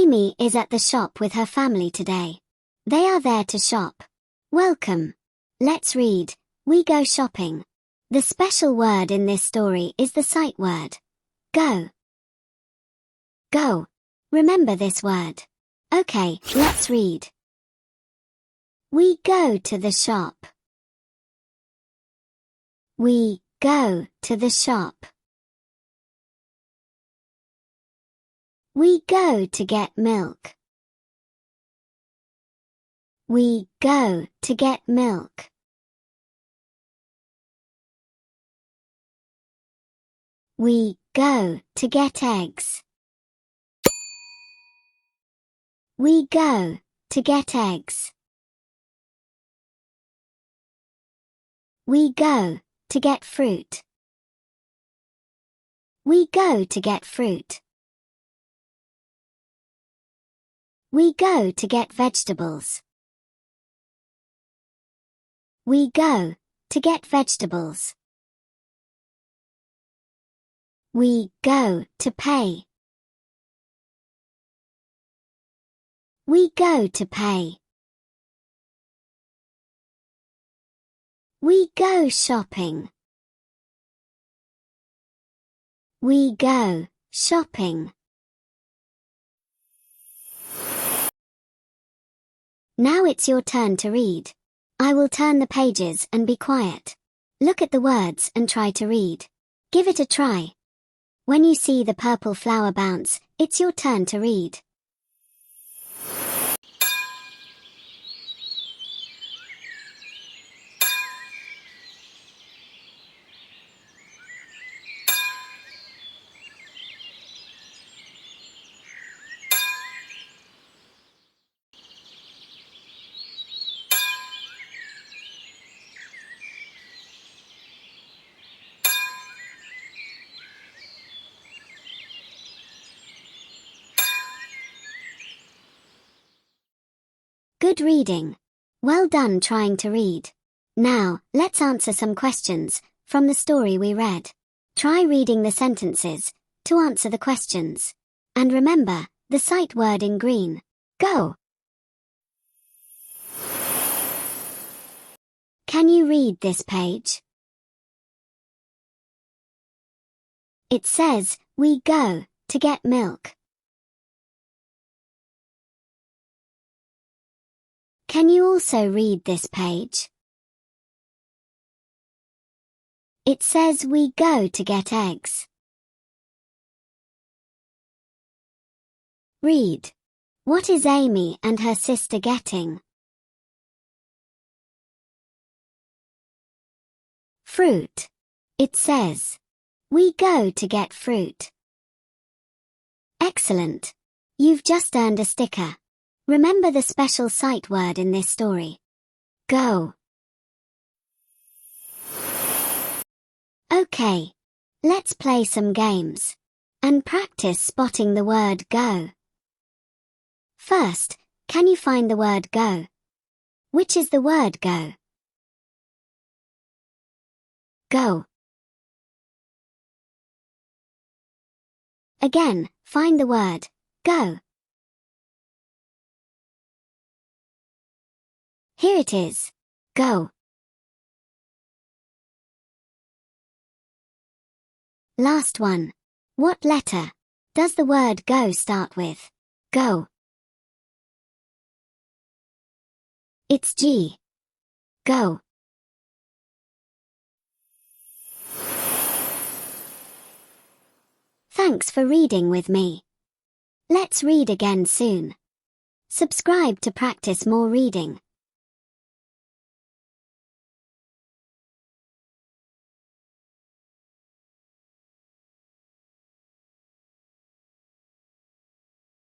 Amy is at the shop with her family today. They are there to shop. Welcome. Let's read. We go shopping. The special word in this story is the sight word. Go. Go. Remember this word. Okay, let's read. We go to the shop. We go to the shop. We go to get milk. We go to get milk. We go to get eggs. We go to get eggs. We go to get fruit. We go to get fruit. We go to get vegetables. We go to get vegetables. We go to pay. We go to pay. We go shopping. We go shopping. Now it's your turn to read. I will turn the pages and be quiet. Look at the words and try to read. Give it a try. When you see the purple flower bounce, it's your turn to read. Good reading. Well done trying to read. Now, let's answer some questions from the story we read. Try reading the sentences to answer the questions. And remember, the sight word in green. Go. Can you read this page? It says, we go to get milk. Can you also read this page? It says we go to get eggs. Read. What is Amy and her sister getting? Fruit. It says, we go to get fruit. Excellent. You've just earned a sticker. Remember the special sight word in this story. Go. Okay. Let's play some games. And practice spotting the word go. First, can you find the word go? Which is the word go? Go. Again, find the word go. Here it is. Go. Last one. What letter does the word go start with? Go. It's G. Go. Thanks for reading with me. Let's read again soon. Subscribe to practice more reading.